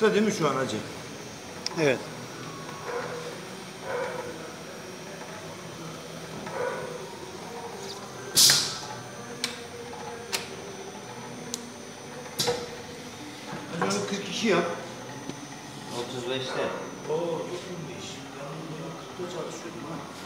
40'ta değil mi şu an hacı? Evet. Hacı onu 42 yap. 35'te. Oo, 35. Ben bunu 40'ta çalışıyordum ha.